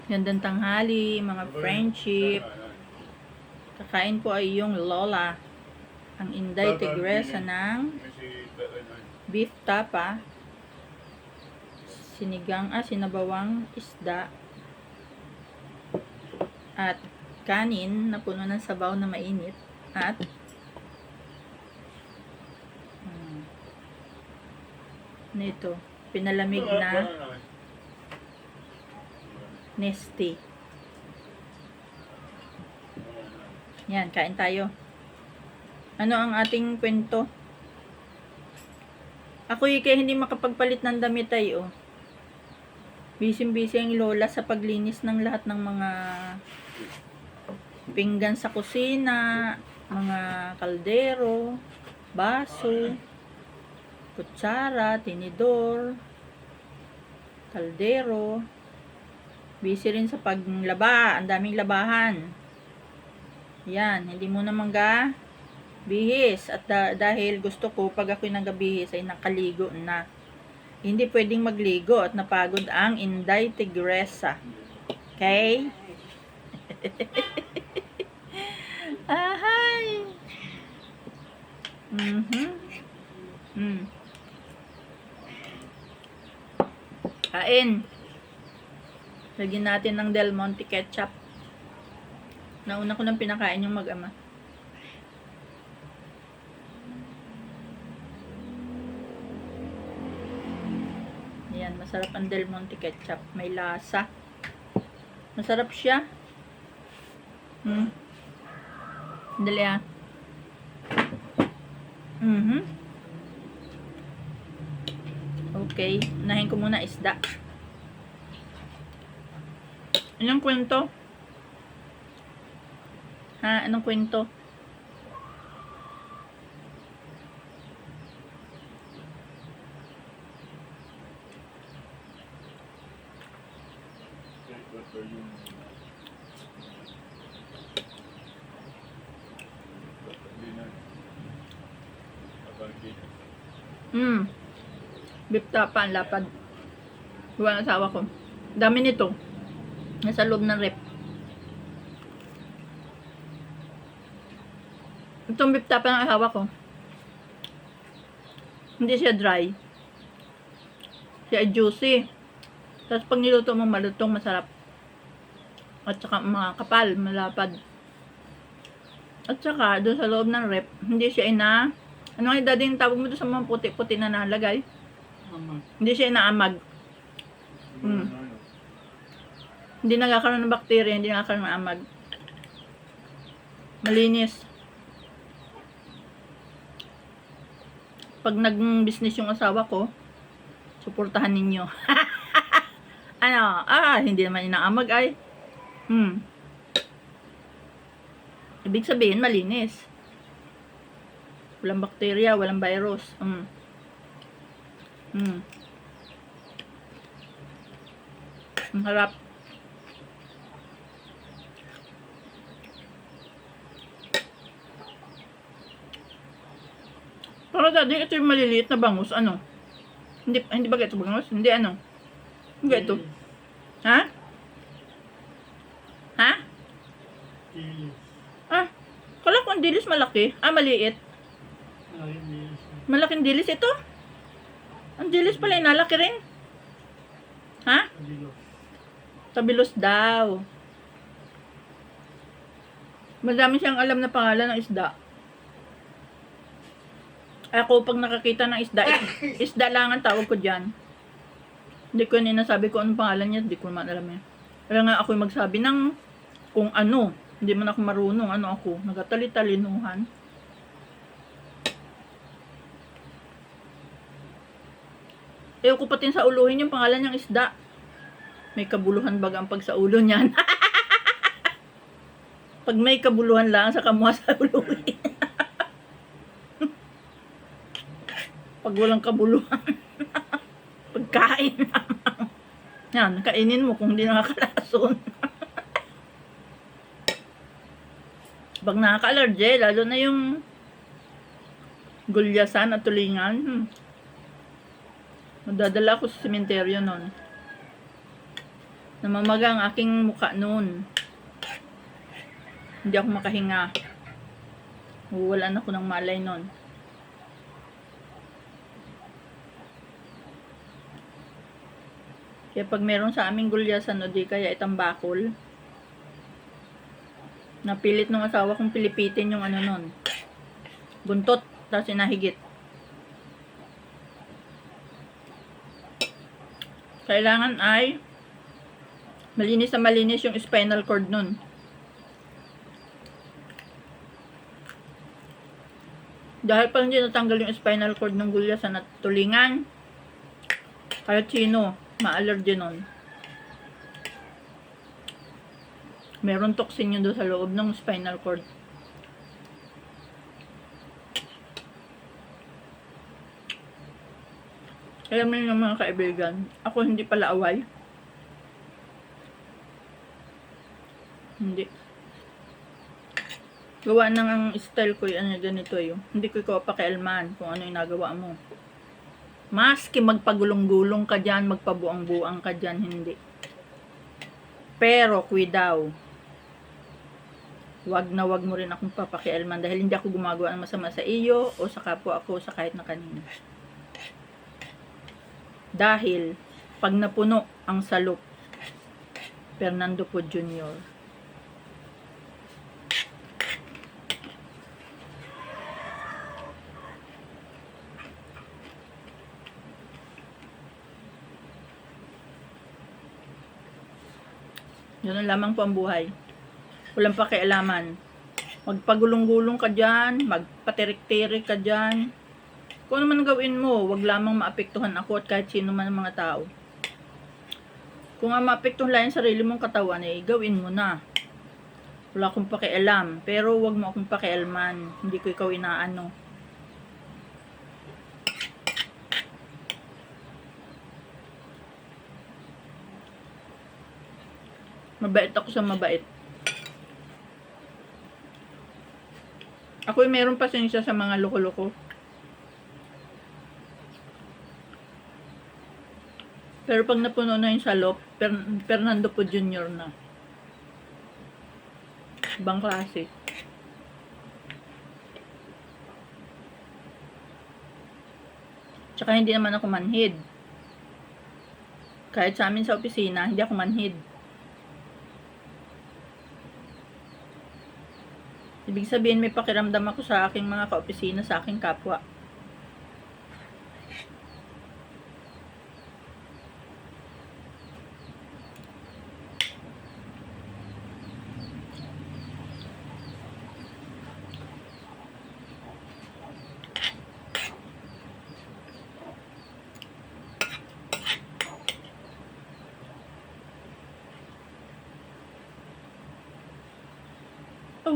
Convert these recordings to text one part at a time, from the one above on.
Gandang tanghali, mga friendship. Kakain po ay yung Lola. Ang Inday Tigresa ng beef tapa. Sinabawang isda. At kanin na puno ng sabaw na mainit. At nito, pinalamig na Nesty. Yan, kain tayo. Ano ang ating kwento? Ako kaya hindi makapagpalit ng damit ay Busy-busy ang lola sa paglinis ng lahat ng mga pinggan sa kusina, mga kaldero, baso, kutsara, tinidor, kaldero. Busy rin sa paglaba, ang daming labahan. Yan, hindi mo naman bihis. At dahil gusto ko, pag ako'y nagabihis ay nakaligo na. Hindi pwedeng magligo at napagod ang Inday Tigresa. Okay? Ahay! Kain. Lagyan natin ng Del Monte ketchup. Nauna ko nang pinakain yung mag-ama. Yan, masarap ang Del Monte ketchup. May lasa. Masarap siya. Dali ah. Okay, unahin ko muna isda. Anong kwento? Ha? Anong kwento? Beef tapa, ang lapad. Buwan ang asawa ko. Dami nito. Nasa loob ng rep. Itong beef tapa ng asawa ko. Hindi siya dry. Siya juicy. Tapos pag niluto mo malutong, masarap. At saka mga kapal, malapad. At saka, doon sa loob ng rep, hindi siya ano nga yung dading tawag mo doon sa mga puti-puti na nalagay? Hindi siya inaamag. Hindi nagkakaroon ng bakterya, hindi nagkakaroon ng amag. Malinis. Pag nag-business yung asawa ko, suportahan ninyo. Ano? Hindi naman inaamag ay. Ibig sabihin, malinis. Walang bakterya, walang virus. Ang harap. Pero dati ito yung maliliit na bangus, ano? Hindi ba ito bangus? Hindi ano? Hindi ito. Ha? Ha? Kala ko ang dilis malaki. Maliit. Malaking dilis ito? Ang dilis pala inalaki rin. Ha? Tabilos daw. Madami siyang alam na pangalan ng isda. Ako pag nakakita ng isda, isda lang ang tawag ko dyan. Hindi ko ninasabi ko anong pangalan niya, hindi ko naman alam yan. Kaya nga ako magsabi ng kung ano. Hindi man ako marunong, ano ako, nagatali-talinuhan. Ayaw ko patin sa uluhin yung pangalan niyang isda. May kabuluhan baga ang pag sa ulo niyan. Pag may kabuluhan lang, sa kamuha sa uluhin. Pag walang kabuluhan. Pagkain naman. Yan, kainin mo kung hindi nakakalason. Pag nakaka-allergy, lalo na yung gulyasan at tulingan. Madadala ako sa sementeryo nun. Namamaga ang aking mukha noon. Hindi ako makahinga. Wawalan ako ng malay noon. Kaya pag meron sa aming gulyasan o di kaya itambakol, napilit ng asawa kong pilipitin yung ano nun, buntot, tapos inahigit. Kailangan ay malinis na malinis yung spinal cord nun. Dahil pag hindi natanggal yung spinal cord ng gulyasan at tulingan, kahit sino, ma-allergy nun. Meron toxin yun doon sa loob ng spinal cord. Alam niyo mga kaibigan, ako hindi pala away. Hindi. Gawa nang ang style ko yan, ganito yun. Hindi ko ikaw pakialman kung ano yung nagawa mo. Maski magpagulong-gulong ka dyan, magpabuang-buang ka dyan, hindi. Pero, kuidaw. Wag na wag mo rin akong papakialman dahil hindi ako gumagawa ng masama sa iyo o sa kapwa ako sa kahit na kanino. Dahil, pag napuno ang salop, Fernando po Jr. Yun lamang po ang buhay. Walang pakialaman. Magpagulong-gulong ka dyan, magpatirik-tirik ka dyan. Kung ano man gawin mo, wag lamang maapektuhan ako at kahit sino man ang mga tao. Kung ang maapektuhan lang yung sarili mong katawan, eh, gawin mo na. Wala akong pakialam, pero wag mo akong pakialman. Hindi ko ikaw inaano. Mabait ako sa mabait. Ako ay meron pasensya sa mga loko-loko. Pero pag napuno na yung salop, Fernando po Jr. na. Ibang klase. Tsaka hindi naman ako manhid. Kahit sa amin sa opisina, hindi ako manhid. Ibig sabihin may pakiramdam ako sa aking mga kaopisina, sa aking kapwa.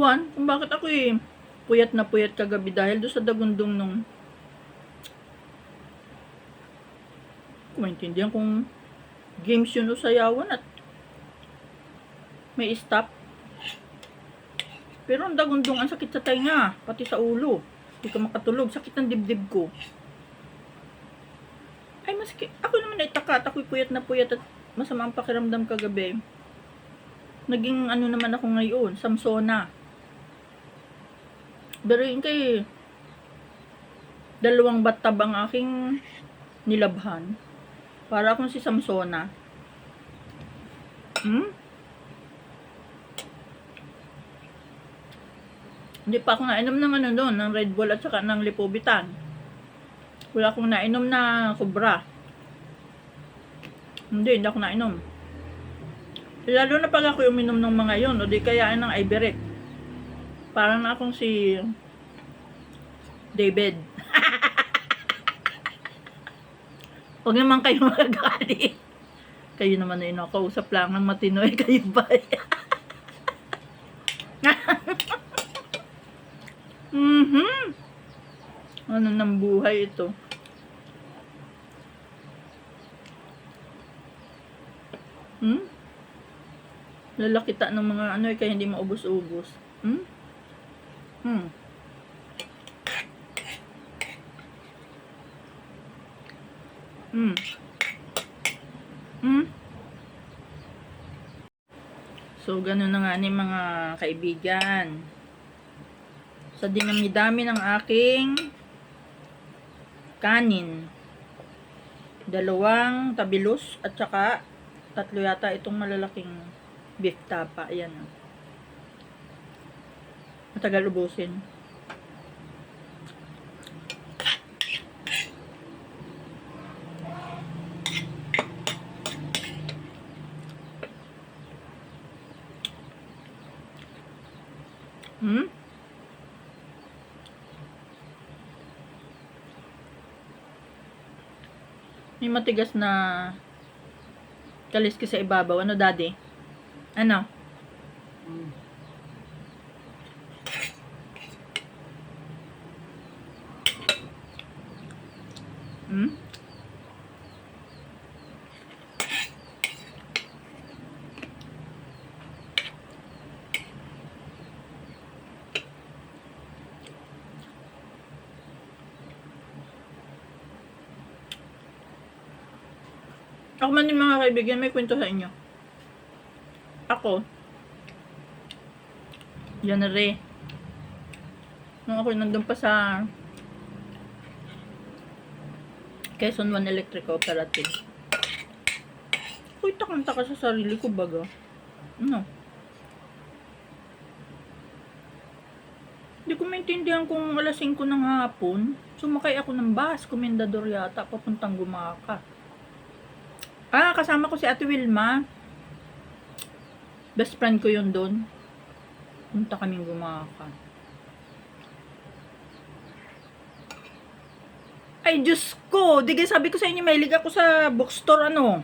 Ewan, kung bakit ako puyat na puyat kagabi dahil doon sa dagundong nung maintindihan kung games yun o sayawan at may stop. Pero ang dagundong, ang sakit sa tainga, pati sa ulo. Hindi ka makatulog, sakit ng dibdib ko. Ay, maski, ako naman ay takat, ako'y puyat na puyat at masama ang pakiramdam kagabi. Naging ano naman ako ngayon, Samsona. Daruin kay 2 battab ang aking nilabhan. Para akong si Samsona. Hindi pa ako nainom ng ano doon, ng Red Bull at saka ng Lipovitan. Wala akong nainom na Cobra. Hindi ako nainom. Lalo na pag ako uminom ng mga yon, o di kaya ng Iberec. Parang na akong si David. Huwag naman kayo magagali. Kayo naman na inakausap lang ng matino, eh, kayo ba? Ano ng buhay ito? Lalakita ng mga ano, eh, kaya hindi maubos-ubos. So, ganun na nga ni mga kaibigan. Sa dinami-dami ng aking kanin. 2 tabilus at saka 3 yata itong malalaking beef tapa. Ayan. Matagal ubusin. May matigas na kaliski sa ibabaw. Ano, daddy? Ano? Hmm? Ako man din mga kaibigan, may kwento sa inyo. Ako, yan na rin. Nung ako nandun pa sa Quezon 1 Electric Cooperative. Uy, takang-taka sa sarili ko baga. Ano? Hindi ko maintindihan kung alas 5 ng hapon, sumakay ako ng bus, Komendador yata, papuntang Gumaka. Kasama ko si Ate Wilma. Best friend ko yun doon. Punta kaming Gumaka. Ay, Diyos ko! Di sabi ko sa inyo, mahilig ako sa bookstore, ano?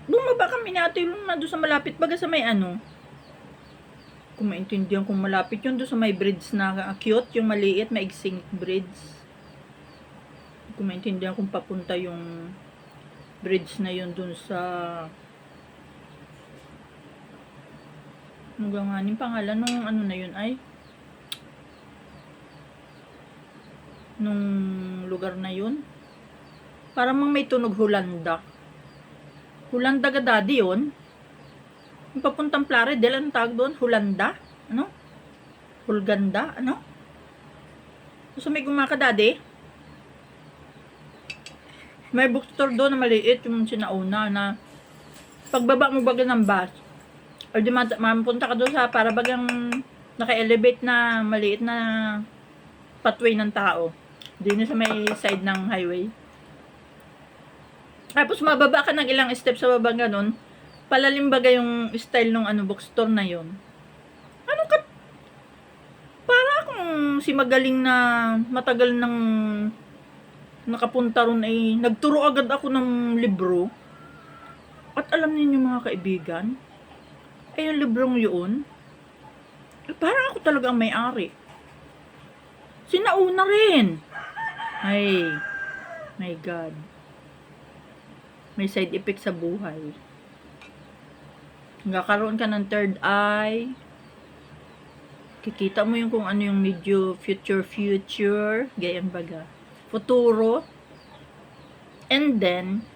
Bumaba kami ni Ate Wilma doon sa malapit, baga sa may ano. Kung maintindihan kung malapit yun, doon sa may bridge na cute, yung maliit, maigsing bridge. Kung maintindihan kung papunta yung bridge na yun dun sa ano nga yung pangalan nung ano na yun ay nung lugar na yun, parang may tunog Hulanda ga daddy yun, yung papuntang Plaridel, anong tawag doon? Hulanda? Ano? Hulganda? Ano? So may Gumaka daddy, may bookstore doon na maliit, yung sinauna na pagbaba mo baga ng bus or di mapunta ka doon sa para bagang naka-elevate na maliit na pathway ng tao din sa may side ng highway. Tapos mababa ka ng ilang steps sa baba ganun, palalim baga yung style ng ano bookstore na yon. Ano ka, para akong si magaling na matagal ng nakapunta ron ay nagturo agad ako ng libro. At alam niyo mga kaibigan, ay yung librong yun, parang ako talaga ang may-ari. Sinauna rin. Ay, my God. May side effect sa buhay. Nagkakaroon ka ng third eye. Kikita mo yung kung ano yung medyo future, gayon baga. Futuro. And then,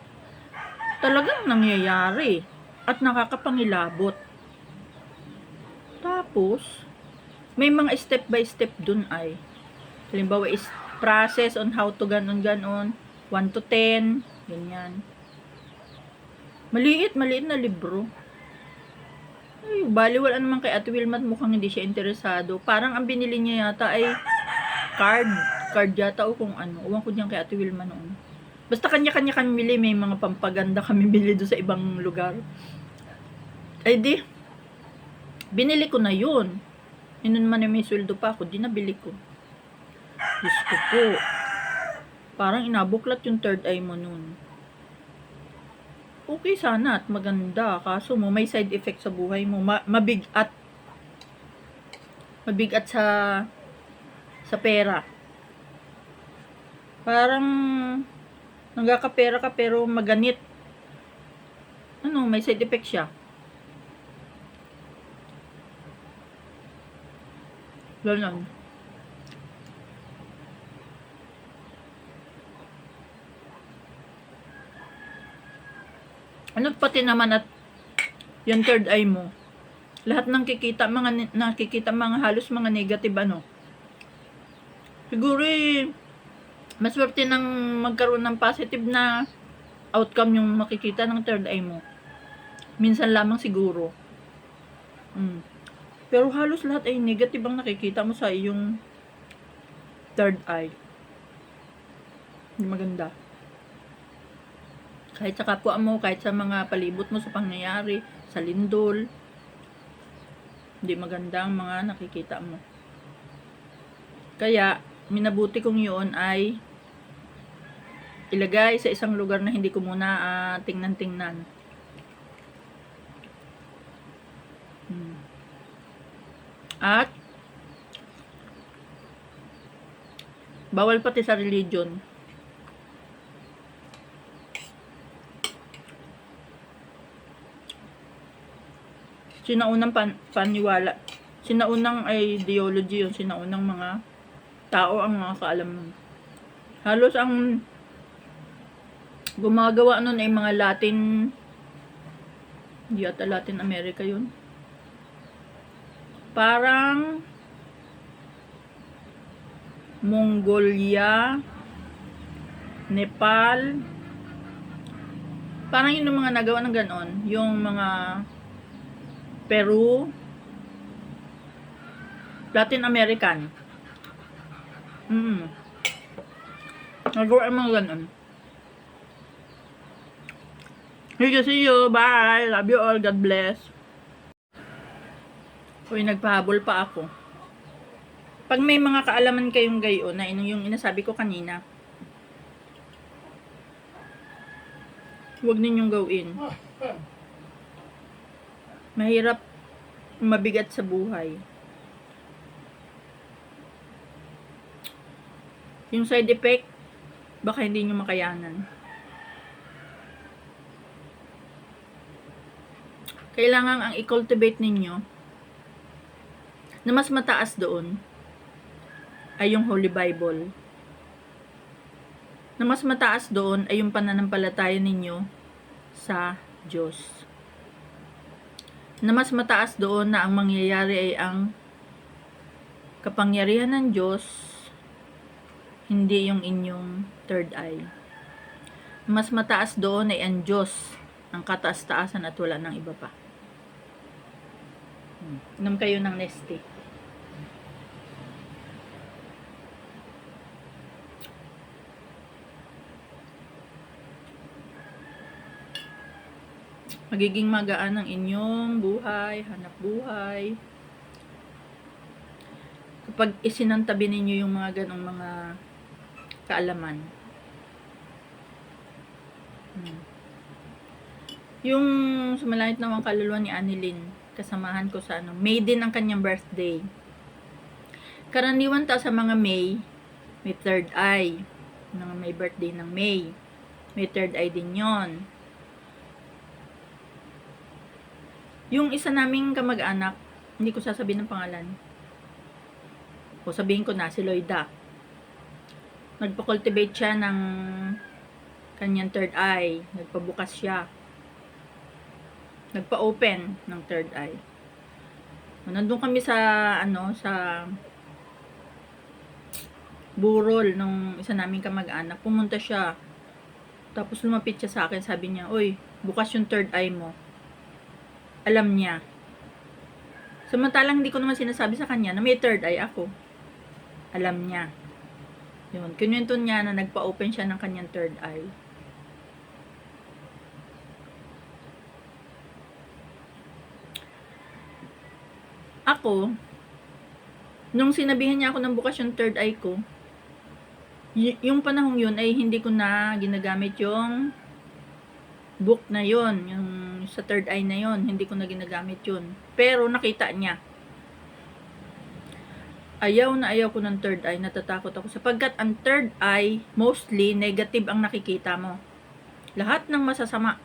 talagang nangyayari. At nakakapangilabot. Tapos, may mga step by step dun ay. Halimbawa is process on how to ganon 1 to 10, ganyan. Maliit na libro. Ay, bali wala naman kay Ate Wilma at mukhang hindi siya interesado. Parang ang binili niya yata ay card yata o kung ano. Uwan ko diyan kay Ate Wilma noon. Basta kanya-kanya kami bili, may mga pampaganda kami bili doon sa ibang lugar. Ay di, binili ko na yun. Yun naman may sweldo pa ako, di nabili ko. Diyos ko po. Parang inabuklat yung third eye mo nun. Okay sana at maganda. Kaso mo may side effect sa buhay mo. Mabigat. Mabigat sa pera. Parang nagkakapera ka pero maganit. Ano, may side effect siya. Ganon. Ano pati naman at yung third eye mo. Lahat ng nakikita mga halos mga negative Siguro maswerte nang magkaroon ng positive na outcome yung makikita ng third eye mo. Minsan lamang siguro. Pero halos lahat ay negative ang nakikita mo sa iyong third eye. Hindi maganda. Kahit sa kapwa mo, kahit sa mga palibot mo, sa pangyayari, sa lindol, hindi maganda ang mga nakikita mo. Kaya, minabuti kong yun ay ilagay sa isang lugar na hindi ko muna tingnan-tingnan. At bawal pati sa religion. Sinaunang paniwala, sinaunang ideology yun, sinaunang mga tao ang mga kaalaman. Halos ang gumagawa nun ay mga Latin, hindi ata Latin America yun. Parang Mongolia, Nepal, parang yun yung mga nagawa ng ganon. Yung mga Peru, Latin American. Nagawa ang mga ganon. See you. Bye. Love you all. God bless. Uy, nagpahabol pa ako. Pag may mga kaalaman kayong gayon na yung inasabi ko kanina, huwag ninyong gawin. Mahirap, mabigat sa buhay. Yung side effect, baka hindi nyo makayanan. Kailangan ang i-cultivate ninyo na mas mataas doon ay yung Holy Bible. Na mas mataas doon ay yung pananampalataya ninyo sa Diyos. Na mas mataas doon na ang mangyayari ay ang kapangyarihan ng Diyos, hindi yung inyong third eye. Mas mataas doon ay ang Diyos, ang kataas-taasan at wala ng iba pa. Inom kayo ng Nestea. Magiging magaan ang inyong buhay, hanap buhay. Kapag isinantabi ninyo yung mga ganong mga kaalaman. Yung sumalangit nawang kaluluwa ni Annalyn, kasamahan ko sa May din ang kanyang birthday. Karaniwan sa mga May third eye. May birthday ng May third eye din yon. Yung isa naming kamag-anak, hindi ko sasabihin ng pangalan. O sabihin ko na, si Loida. Nagpa-cultivate siya ng kanyang third eye. Nagpabukas siya. Nagpa-open ng third eye. Nandun kami sa sa burol nung isa naming kamag-anak. Pumunta siya. Tapos lumapit siya sa akin. Sabi niya, "Uy, bukas yung third eye mo." Alam niya. Samantalang hindi ko naman sinasabi sa kanya na may third eye ako. Alam niya. Yun. Kinuwento niya na nagpa-open siya ng kanyang third eye. Ako, nung sinabihan niya ako ng bukas yung third eye ko, yung panahong yun ay hindi ko na ginagamit yung book na yun, yung sa third eye na yun, hindi ko na ginagamit yun. Pero nakita niya. Ayaw na ayaw ko ng third eye, natatakot ako. Sapagkat ang third eye, mostly negative ang nakikita mo. Lahat ng masasama.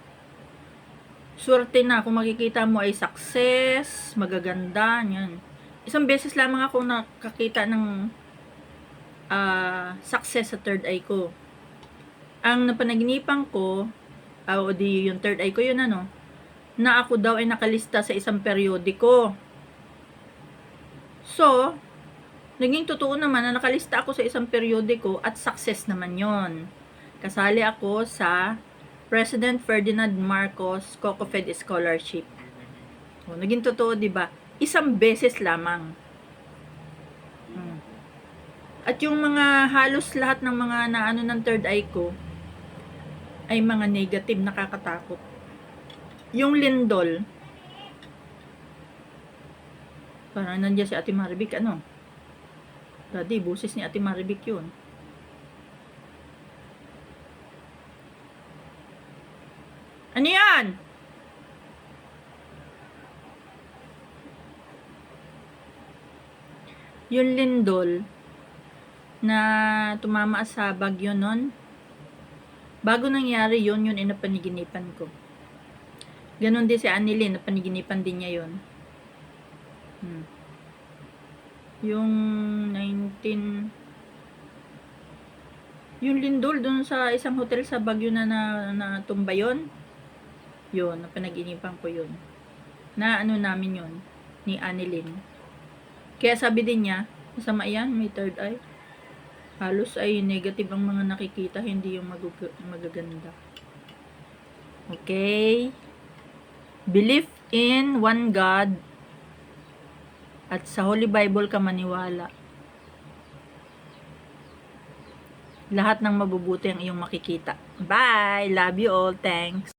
Swerte na kung makikita mo ay success, magaganda, yan. Isang beses lamang ako nakakita ng success sa third eye ko. Ang napanaginipan ko, o di yung third eye ko yun na ako daw ay nakalista sa isang periodiko. So, naging totoo naman na nakalista ako sa isang periodiko at success naman yon. Kasali ako sa President Ferdinand Marcos COCOFED Scholarship. O, naging totoo, di ba? Isang beses lamang. At yung mga halos lahat ng mga naano ng third eye ko ay mga negative, nakakatakot. Yung lindol, parang nandiyan si Ate Maribik, ano? Daddy, busis ni Ate Maribik yun. Ano yan? Yung lindol na tumama sa bagyo nun, bago nangyari yun inapaniginipan ko. Ganon din si Annalyn, napaniginipan din niya yun. Yung 19... Yung lindol dun sa isang hotel sa Baguio na tumba yun. Yun, napanaginipan ko yun. Na ano namin yun, ni Annalyn. Kaya sabi din niya, masama yan, may third eye. Halos ay negative ang mga nakikita, hindi yung magaganda. Okay? Believe in one God at sa Holy Bible ka maniwala. Lahat ng mabubuti ang iyong makikita. Bye! Love you all. Thanks.